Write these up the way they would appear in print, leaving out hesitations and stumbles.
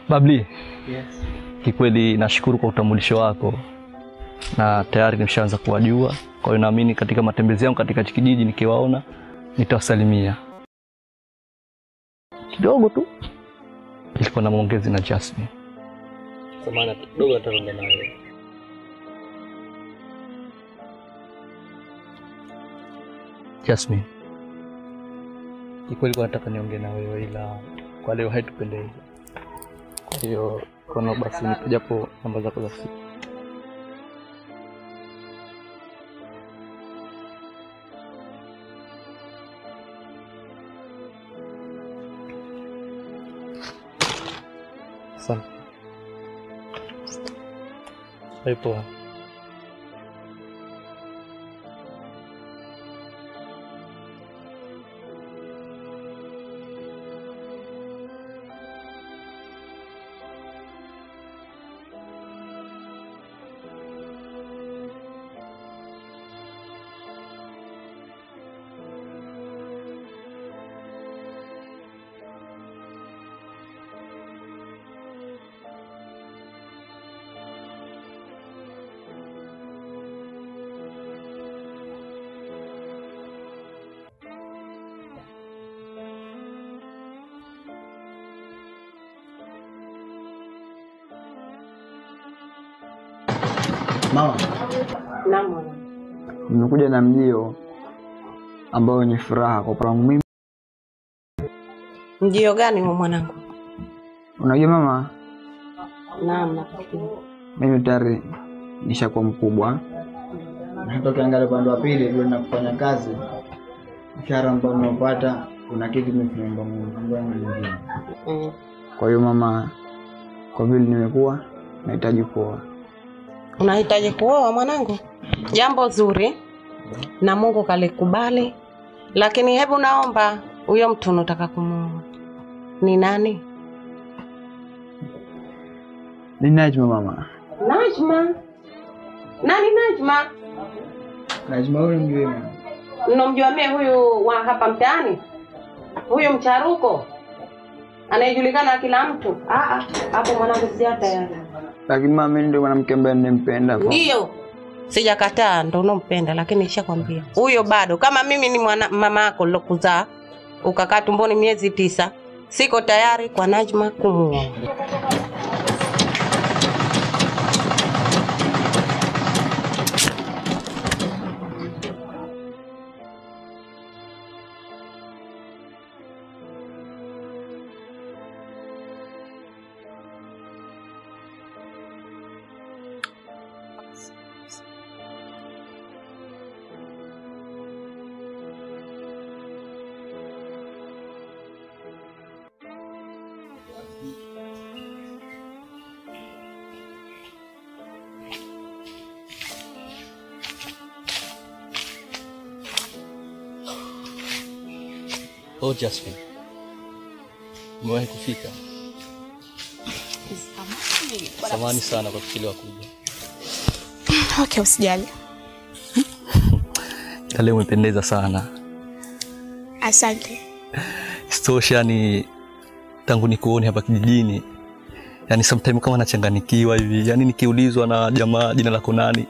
Babli. Yes. Kikweli nashukuru kwa utambulisho wako. Na tayari nimeshaanza kuwajua. Kwa hiyo naamini katika matembezi yangu katika kijiji nikiwaona nitawasalimia. Kidogo tu ilikuwa na maongezi na Jasmine. Samahani kidogo nitaongea nawe. Jasmine. Kikweli nataka niongee na wewe ila kwa leo haitupendezi. Kwa hiyo kuna basi nipe japo namba zako za simu. Asante. Haipo. Mama. Naam. Nimekuja na mjio ambao ni furaha kwa kwangu mimi. Mjio gani huo mwanangu? Unajua mama? Naam, nafikiri. Mimi tayari nishakuwa mkubwa. Na hata ukiangalia upande wa pili ndio ninafanya kazi. Mshahara ambao ninapata kuna kitu nimefanya mwingine. Kwa hiyo mama, kwa vile nimekuwa nahitaji kuoa. Unahitaji kuoa mwanangu? Jambo zuri. Na Mungu kalikubali. Lakini hebu naomba huyo mtu unataka kumuoa ni nani? Ni Najma mama. Najma? Nani Najma? Najma yule mjue. Unamjua mimi huyu wa hapa mtaani? Huyu mcharuko? Anayejulikana kila mtu? Hapo mwanangu si hata yani. Lakini mama mimi ndio mwanamke ambaye ninampenda. Ndio. Sijakataa ndio unompenda lakini nishakwambia. Huyo bado kama mimi ni mama yako nilokuzaa ukakaa tumboni miezi 9, siko tayari kwa Najma kumuoa. Oh Jasmine. Umewahi kufika? Samahani sana kwa kuchelewa kuja. Okay, usijali. Leo umependeza sana. Asante. Istosha ni tangu nikuone hapa kijijini. Yaani sometimes kama nachanganikiwa hivi. Yaani nikiulizwa na jamaa jina lako nani,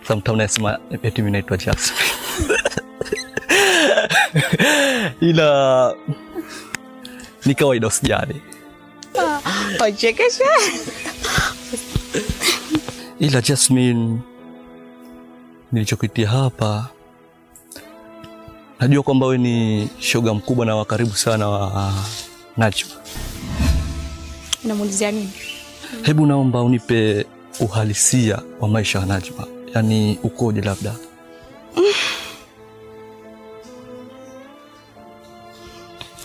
sometimes nasema eti mimi naitwa Jasmine. Ila ni kawaida usijali. Ochekesha. Ila Jasmine, nilichokuitia hapa, najua kwamba wewe ni shoga mkubwa na wa karibu sana wa Najma. Unamuulizia nini? Hebu naomba unipe uhalisia wa maisha ya Najma. Yaani ukoje labda?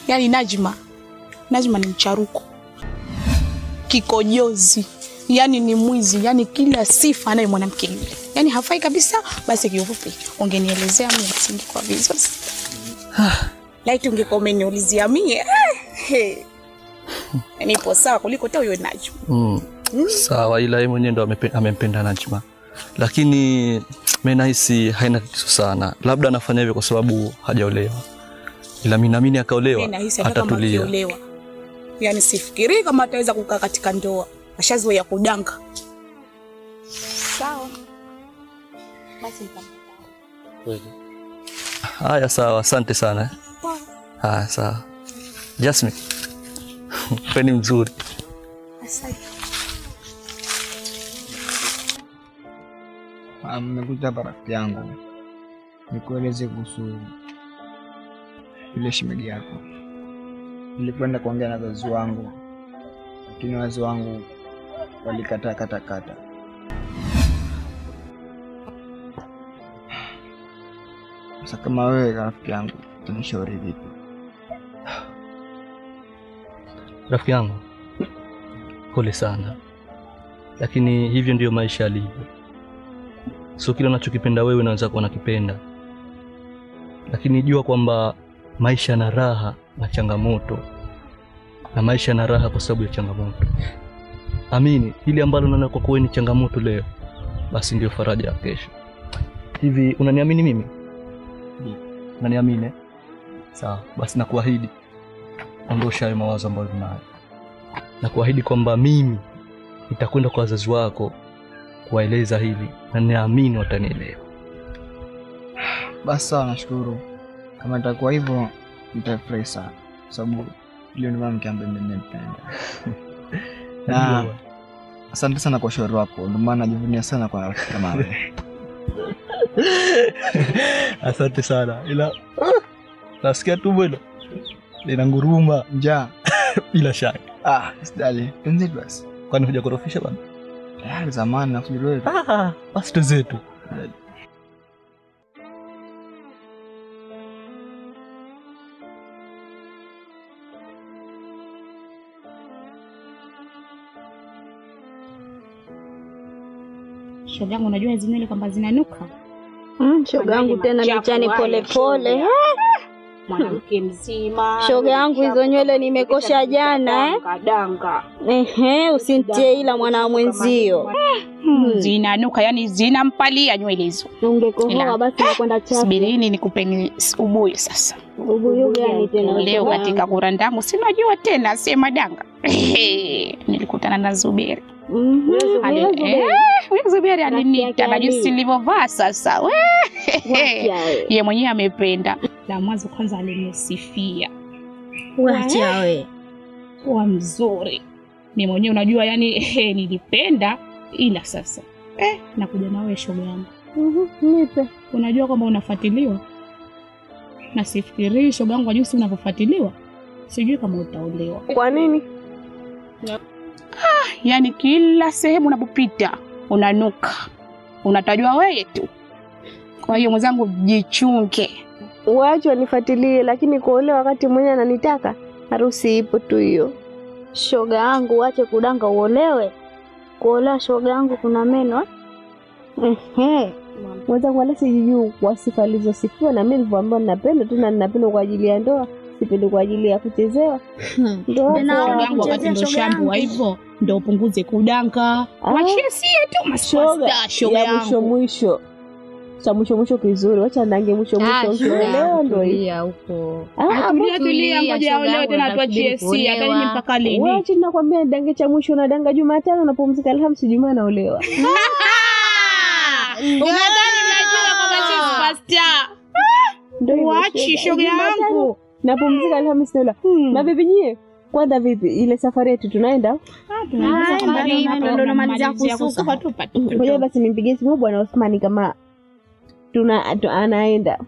Yaani Najma ni mcharuko. Kikojozi. Yaani ni mwizi, yaani kila sifa anayo mwanamke yule. Yaani hafai kabisa, basi kiufupi ungenielezea mimi msingi kwa vizuri. Like ungekuwa umeniulizia mimi. Nipo sawa kuliko hata huyo Najma. Sawa, ila yeye mwenyewe ndo amempenda Najma. Lakini mimi nahisi haina tatizo sana. Labda anafanya hivyo kwa sababu hajaolewa. Ila mimi naamini akaolewa atatulia. Yaani sifikiri kama ataweza kukaa katika ndoa. Ashazoea kudanga. Sawa. Basi nitampata. Kweli. Haya sawa, asante sana. Haya sawa. Jasmine. Wewe ni mzuri. Asante. Nimekuja hapa rafiki yangu nikueleze kuhusu ile shemeji yako. Nilikwenda kuongea na wazazi wangu, lakini wazazi wangu walikataa kata. Sasa kama wewe rafiki yangu, unishauri vipi? Rafiki yangu, pole sana, lakini hivyo ndio maisha yalivyo. Sio kila unachokipenda wewe unaweza kuwa unakipenda, lakini jua kwamba maisha yana raha na changamoto, na maisha yana raha kwa sababu ya changamoto. Amini, hili ambalo unaona kwa kuwa ni changamoto leo, basi ndio faraja ya kesho. Hivi unaniamini mimi? Ndio. Unaniamini? Sawa, basi nakuahidi ondosha hayo mawazo ambayo unayo. Nakuahidi kwamba mimi nitakwenda kwa wazazi wako kuwaeleza hili na naamini watanielewa. Basi sawa, nashukuru. Kama itakuwa hivyo nitafurahi sana, sababu leo ni mama ambaye nimempenda. Na asante sana kwa ushauri wako, ndio maana najivunia sana kwa rafiki kama wewe. Asante sana. Ila nasikia tumbo hilo linanguruma njaa. Bila shaka. Sidali. Tunzi basi. Kwani hujakorofisha bwana? Zamani nafikiri wewe. Basi tuzetu. Shoga yangu, unajua hizo nywele kwamba zinanuka? Shoga yangu tena nichane pole pole. Mwanamke mzima. Shoga yangu hizo nywele nimekosha jana Danga. Usintie ila mwana mwenzio. Zinanuka, yani zinampalia nywele hizo. Ungekohoa basi nakwenda chafu. Subirini nikupeni ubuyu sasa. Ubuyu gani tena? Leo katika kurandangu sinajua tena sema danga. Nilikutana na Zuberi. Zuberi alinita na jinsi nilivyovaa sasa. Yeye mwenyewe amependa. La mwanzo kwanza alinisifia. Wacha wewe. Wa mzuri. Mimi mwenyewe unajua yani nilipenda, ila sasa nakuja na wewe shoga yangu. Nipe. Unajua kwamba unafuatiliwa? Na sifikiri shoga yangu kwa jinsi unavyofuatiliwa. Sijui kama utaolewa. Kwa nini? Yani kila sehemu unapopita unanuka. Unatajwa wewe tu. Kwa hiyo mwenzangu jichunge. Waache wanifuatilie, lakini kuolewa wakati mwenye ananitaka, harusi ipo tu hiyo. Shoga yangu, waache kudanga uolewe. Kuolewa shoga yangu kuna meno. Mwenzangu wala sijui kwa sifa alizosifiwa, na mimi nilivyoambiwa ninapenda tu, na ninapenda kwa ajili ya ndoa, sipendi kwa ajili ya kuchezewa. Ndio yangu wakati ndo shambu wa hivyo ndio upunguze kudanga. Wachie sie tu mashoga shoga yangu. Mwisho mwisho kizuri, wacha nange mwisho ukielewa ndio hiyo huko. Tulia ngoja aolewe tena tuachie si hata mimi mpaka lini. Wacha ninakwambia dange cha mwisho na danga Jumatano, unapumzika Alhamisi, Jumaa naolewa. Unadhani unajua kama sisi superstar? Ndio wachi shoga yangu. Napumzika Alhamisi naolewa. Na bibi nyie kwanza vipi ile safari yetu tunaenda? Ndio namalizia kusuka tu. Ngoja basi nimpigie simu bwana Osmani kama anaenda.